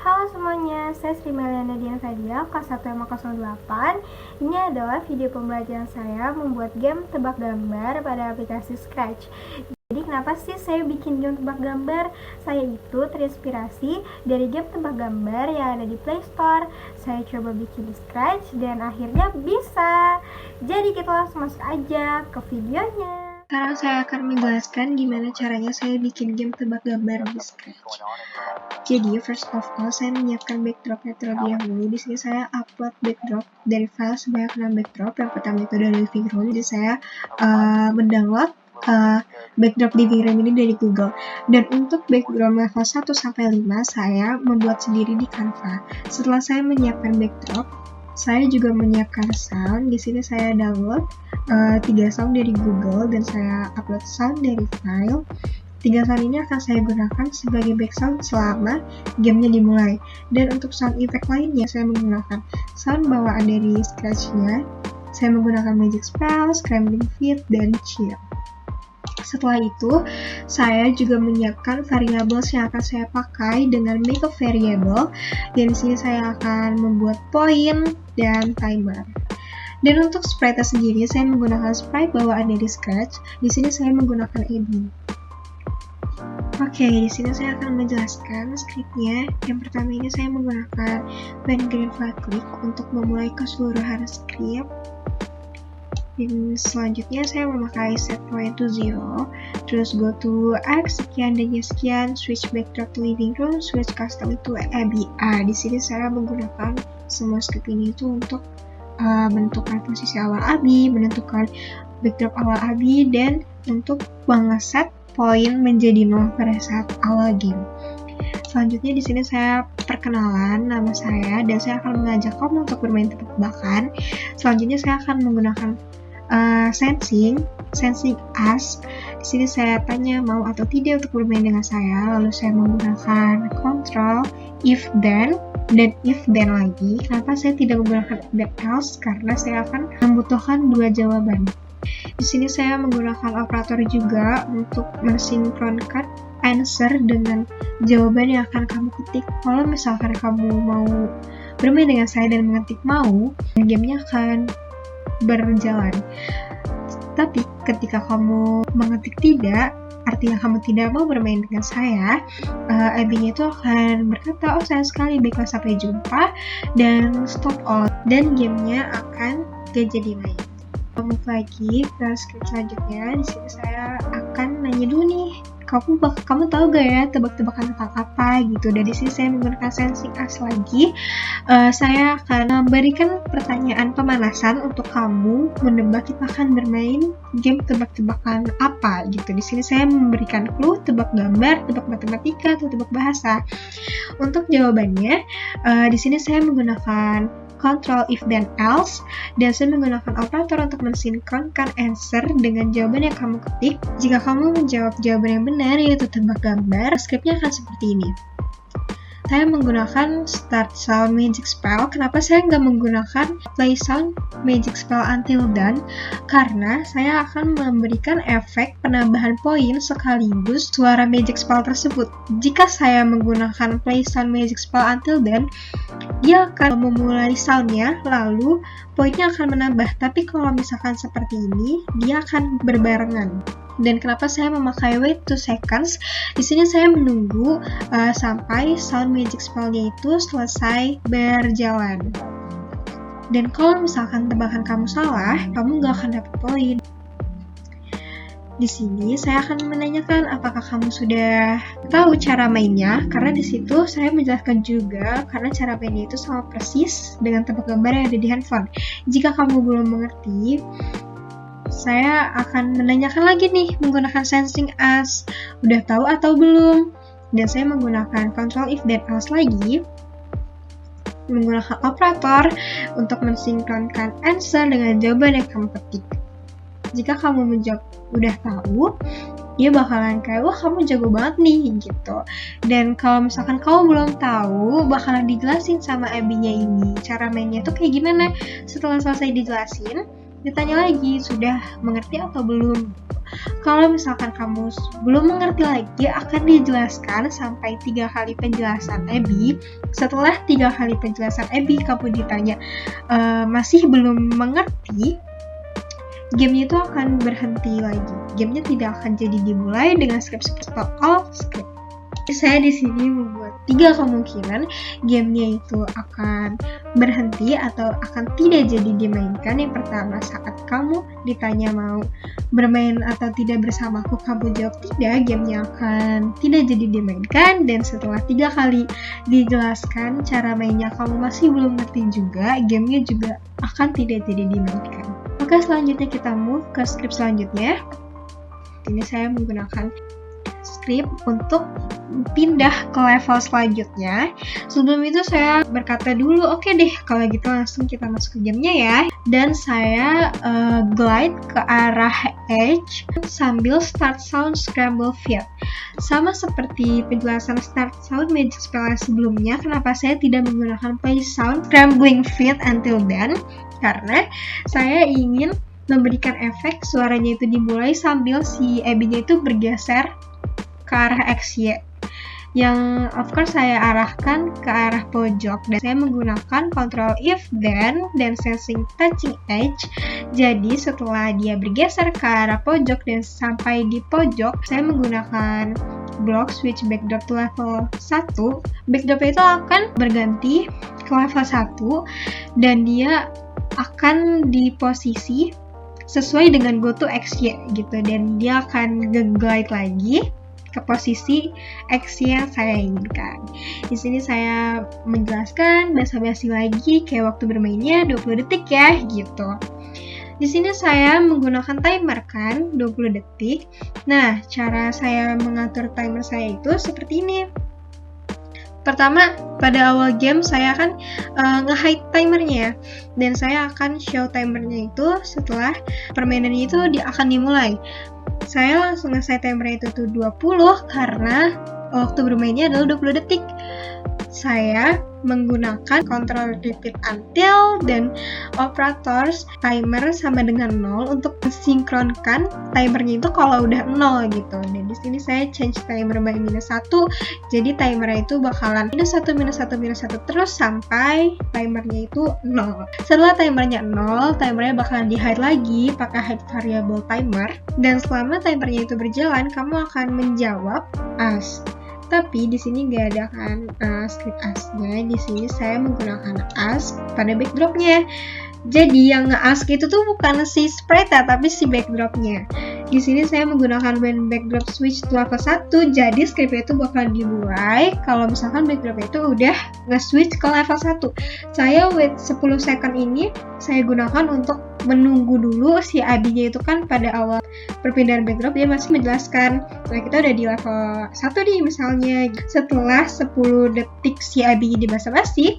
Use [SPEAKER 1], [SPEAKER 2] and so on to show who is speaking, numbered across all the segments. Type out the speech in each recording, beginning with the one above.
[SPEAKER 1] Halo semuanya, saya Sri Meliana Dian Fadia, kelas 1 MA08. Ini adalah video pembelajaran saya membuat game tebak gambar pada aplikasi Scratch. Jadi kenapa sih saya bikin game tebak gambar? Saya itu terinspirasi dari game tebak gambar yang ada di Play Store. Saya coba bikin di Scratch dan akhirnya bisa. Jadi kita langsung masuk aja ke videonya. Sekarang saya akan menjelaskan gimana caranya saya bikin game tebak gambar di Scratch. Jadi first of all saya menyiapkan backdropnya terlebih dahulu. Di sini saya upload backdrop dari file sebanyak 6 backdrop. Yang pertama itu dari living room. Jadi saya mendownload backdrop living room ini dari Google. Dan untuk backdrop level 1 sampai 5 saya membuat sendiri di Canva. Setelah saya menyiapkan backdrop, saya juga menyiapkan sound. Di sini saya download 3 sound dari Google dan saya upload sound dari file. 3 sound ini akan saya gunakan sebagai background selama gamenya dimulai. Dan untuk sound effect lainnya saya menggunakan sound bawaan dari Scratch-nya. Saya menggunakan Magic Spell, Scrambling Feet, dan Chill. Setelah itu, saya juga menyiapkan variables yang akan saya pakai dengan make a variable. Dan di sini saya akan membuat point dan timer. Dan untuk sprite sendiri, saya menggunakan sprite bawaan dari Scratch. Di sini saya menggunakan Abby. Oke, di sini saya akan menjelaskan scriptnya. Yang pertama ini saya menggunakan when green flag click untuk memulai keseluruhan script. Dan selanjutnya saya memakai set point to 0, terus go to X sekian dan Y sekian, switch backdrop to living room, switch custom to Abby. Di sini saya menggunakan semua script ini itu untuk menentukan posisi awal Abby, menentukan backdrop awal Abby, dan untuk mengeset poin menjadi 0 pada saat awal game. Selanjutnya di sini saya perkenalan nama saya dan saya akan mengajak kamu untuk bermain tebak-tebakan. Selanjutnya saya akan menggunakan sensing as. Di sini saya tanya mau atau tidak untuk bermain dengan saya. Lalu saya menggunakan control if then dan if then lagi. Kenapa saya tidak menggunakan if then else? Karena saya akan membutuhkan 2 jawaban. Di sini saya menggunakan operator juga untuk mensinkronkan answer dengan jawaban yang akan kamu ketik. Kalau misalkan kamu mau bermain dengan saya dan mengetik mau, gamenya akan berjalan. Tapi ketika kamu mengetik tidak, artinya kamu tidak mau bermain dengan saya, Abby-nya itu akan berkata, oh sayang sekali, baiklah sampai jumpa, dan stop all, dan gamenya akan gak jadi main. Move lagi ke script selanjutnya. Di sini saya akan nanya dulu nih, kamu tahu gak ya tebak-tebakan tentang apa gitu. Dan di sini saya menggunakan sensing as lagi. Saya akan memberikan pertanyaan pemanasan untuk kamu menebak kita akan bermain game tebak-tebakan apa gitu. Di sini saya memberikan clue tebak gambar, tebak matematika, atau tebak bahasa. Untuk jawabannya, di sini saya menggunakan control if then else, dan saya menggunakan operator untuk mensinkronkan answer dengan jawaban yang kamu ketik. Jika kamu menjawab jawaban yang benar, yaitu tebak gambar, scriptnya akan seperti ini. Saya menggunakan start sound magic spell. Kenapa saya nggak menggunakan play sound magic spell until done? Karena saya akan memberikan efek penambahan poin sekaligus suara magic spell tersebut. Jika saya menggunakan play sound magic spell until done, dia akan memulai soundnya, lalu poinnya akan menambah. Tapi kalau misalkan seperti ini, dia akan berbarengan. Dan kenapa saya memakai wait 2 seconds? Di sini saya menunggu sampai sound magic spell-nya itu selesai berjalan. Dan kalau misalkan tebakan kamu salah, kamu nggak akan dapat poin. Di sini saya akan menanyakan apakah kamu sudah tahu cara mainnya, karena di situ saya menjelaskan juga karena cara mainnya itu sama persis dengan tebak gambar yang ada di handphone. Jika kamu belum mengerti, saya akan menanyakan lagi nih menggunakan sensing as, udah tahu atau belum? Dan saya menggunakan control if then else lagi, menggunakan operator untuk mensinkronkan answer dengan jawaban yang kamu ketik. Jika kamu menjawab udah tahu, dia bakalan kayak, wah kamu jago banget nih gitu. Dan kalau misalkan kamu belum tahu, bakalan dijelasin sama Abby-nya ini cara mainnya tuh kayak gimana. Setelah selesai dijelasin, ditanya lagi, sudah mengerti atau belum? Kalau misalkan kamu belum mengerti lagi, akan dijelaskan sampai 3 kali penjelasan Abby. Setelah 3 kali penjelasan Abby, kamu ditanya masih belum mengerti, gamenya itu akan berhenti lagi. Gamenya tidak akan jadi dimulai dengan script all script. Saya di sini membuat 3 kemungkinan gamenya itu akan berhenti atau akan tidak jadi dimainkan. Yang pertama, saat kamu ditanya mau bermain atau tidak bersamaku, kamu jawab tidak, gamenya akan tidak jadi dimainkan. Dan setelah 3 kali dijelaskan cara mainnya kamu masih belum ngerti juga, gamenya juga akan tidak jadi dimainkan. Oke, selanjutnya kita move ke script selanjutnya. Ini saya menggunakan script untuk pindah ke level selanjutnya. Sebelum itu saya berkata dulu, oke deh, kalau gitu langsung kita masuk ke gamenya ya. Dan saya glide ke arah edge sambil start sound scramble field. Sama seperti penjelasan start sound magic spell sebelumnya, kenapa saya tidak menggunakan play sound scrambling field until then? Karena saya ingin memberikan efek suaranya itu dimulai sambil si Abby-nya itu bergeser ke arah XY, yang of course saya arahkan ke arah pojok, dan saya menggunakan control if then dan sensing touching edge. Jadi setelah dia bergeser ke arah pojok dan sampai di pojok, saya menggunakan block switch backdrop to level 1. Backdrop itu akan berganti ke level 1 dan dia akan di posisi sesuai dengan go to XY gitu, dan dia akan nge-glide lagi ke posisi XY yang saya inginkan. Di sini saya menjelaskan basa-basi lagi kayak waktu bermainnya 20 detik ya gitu. Di sini saya menggunakan timer kan 20 detik. Nah, cara saya mengatur timer saya itu seperti ini. Pertama, pada awal game saya akan nge-hide timernya, dan saya akan show timernya itu setelah permainannya itu akan dimulai. Saya langsung nge-set timernya itu 20 karena waktu bermainnya adalah 20 detik. Saya menggunakan control repeat until dan operators timer sama dengan 0 untuk mensinkronkan timernya itu kalau udah 0 gitu. Dan di sini saya change timer by -1, jadi timernya itu bakalan -1 terus sampai timernya itu 0. Setelah timernya 0, timernya bakalan di hide lagi pakai hide variable timer, dan selama timernya itu berjalan kamu akan menjawab ask. Tapi di sini nggak ada kan script ask-nya. Di sini saya menggunakan ask pada backdropnya. Jadi yang nge-ask itu tuh bukan si sprite tapi si backdropnya. Di sini saya menggunakan when backdrop switch to level 1, jadi scriptnya itu bakal dimulai kalau misalkan backdropnya itu udah nge-switch ke level 1. Saya wait 10 second ini saya gunakan untuk menunggu dulu si Abby-nya itu kan pada awal perpindahan backdrop dia masih menjelaskan. Nah, kita udah di level 1 nih misalnya. Setelah 10 detik si Abby-nya di basa-basi,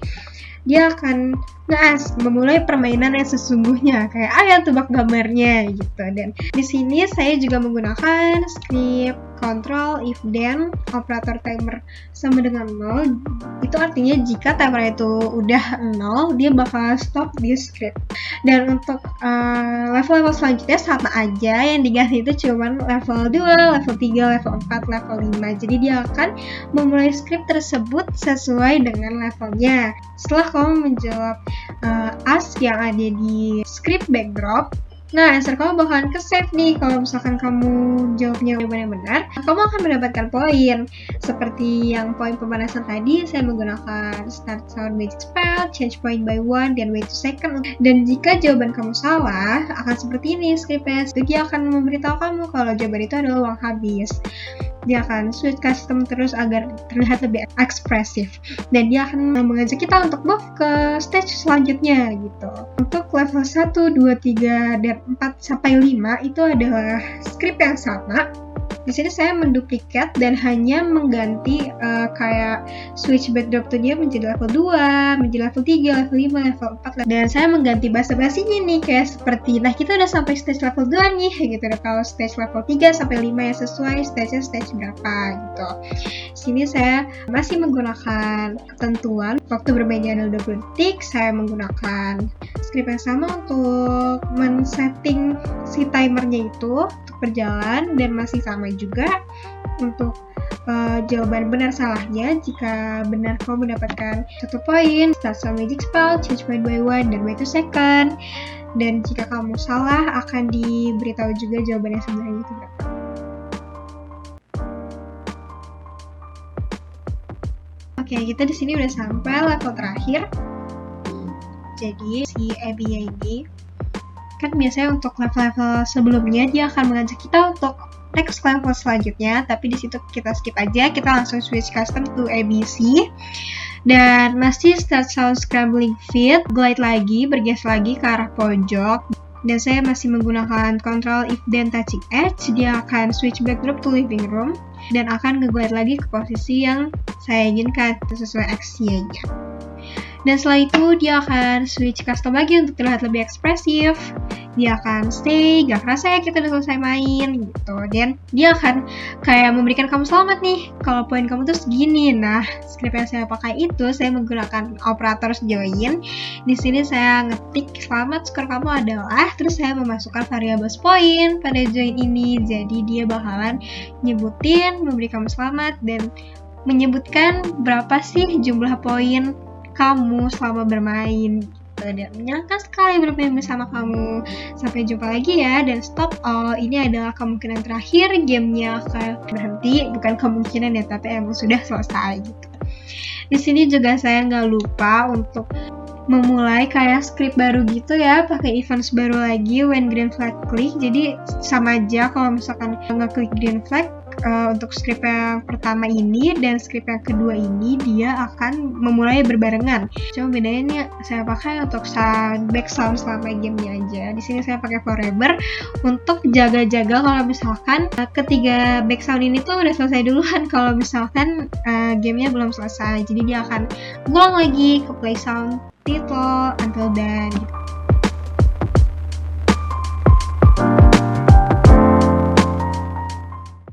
[SPEAKER 1] dia akan nge-ask memulai permainan yang sesungguhnya, kayak ayo tebak gambarnya gitu. Dan di sini saya juga menggunakan script control if then operator timer sama dengan 0. Itu artinya jika timer itu udah 0, dia bakal stop di script. Dan untuk level-level selanjutnya sama aja, yang diganti itu cuman level 2, level 3, level 4, level 5. Jadi dia akan memulai script tersebut sesuai dengan levelnya. Setelah kamu menjawab ask yang ada di script backdrop, nah answer kamu bakalan ke-save nih. Kalau misalkan kamu jawabnya benar-benar, kamu akan mendapatkan poin. Seperti yang poin pemanasan tadi, saya menggunakan start sound magic spell, change point by 1, dan wait 2 second. Dan jika jawaban kamu salah, akan seperti ini scriptnya. Dia akan memberitahu kamu kalau jawaban itu adalah uang habis. Dia akan switch custom terus agar terlihat lebih ekspresif, dan dia akan mengajak kita untuk move ke stage selanjutnya gitu. Untuk level 1, 2, 3, dan 4 sampai 5 itu adalah script yang sama. Di sini saya menduplikat dan hanya mengganti kayak switch backdrop dia menjadi level 2, menjadi level 3, level 5, level 4. Dan saya mengganti basa-basinya nih kayak seperti, nah kita udah sampai stage level 2 nih gitu. Kalau stage level 3 sampai 5 yang sesuai stage berapa gitu. Sini saya masih menggunakan ketentuan waktu bermainnya adalah 20 detik. Saya menggunakan script yang sama untuk men-setting si timernya itu. Untuk berjalan dan masih sama juga untuk jawaban benar salahnya. Jika benar kamu mendapatkan 1 poin, start some magic spell, change point by 1 dan wait 2 second. Dan jika kamu salah akan diberitahu juga jawabannya sebenarnya itu berapa. Oke, kita di sini udah sampai level terakhir. Jadi si Abby ini kan biasanya untuk level-level sebelumnya dia akan mengajak kita untuk next level selanjutnya, tapi di situ kita skip aja, kita langsung switch custom to ABC dan masih start sound scrambling feet, glide lagi, bergeser lagi ke arah pojok, dan saya masih menggunakan control if then touching edge. Dia akan switch backdrop to living room dan akan nge-glide lagi ke posisi yang saya inginkan sesuai aksinya. Dan setelah itu dia akan switch custom lagi untuk terlihat lebih ekspresif. Dia akan stay, gak kerasa ya kita udah selesai main gitu. Dan dia akan kayak memberikan kamu selamat nih, kalau poin kamu tuh segini. Nah, script yang saya pakai itu saya menggunakan operator join. Di sini saya ngetik selamat skor kamu adalah, terus saya memasukkan variabel poin pada join ini. Jadi dia bakalan nyebutin, memberi kamu selamat dan menyebutkan berapa sih jumlah poin kamu selama bermain gitu. Dan menyenangkan sekali bermain bersama kamu. Sampai jumpa lagi ya, dan stop all. Ini adalah kemungkinan terakhir gamenya akan berhenti, bukan kemungkinan ya, tapi emang sudah selesai gitu. Di sini juga saya nggak lupa untuk memulai kayak script baru gitu ya, pakai events baru lagi when green flag click. Jadi sama aja kalau misalkan ngeklik green flag untuk script yang pertama ini dan script yang kedua ini dia akan memulai berbarengan. Cuma bedanya nih saya pakai untuk background selama gamenya aja. Di sini saya pakai forever untuk jaga-jaga kalau misalkan ketiga background ini tuh udah selesai duluan, kalau misalkan gamenya belum selesai. Jadi dia akan ngulang lagi ke play sound title until done gitu.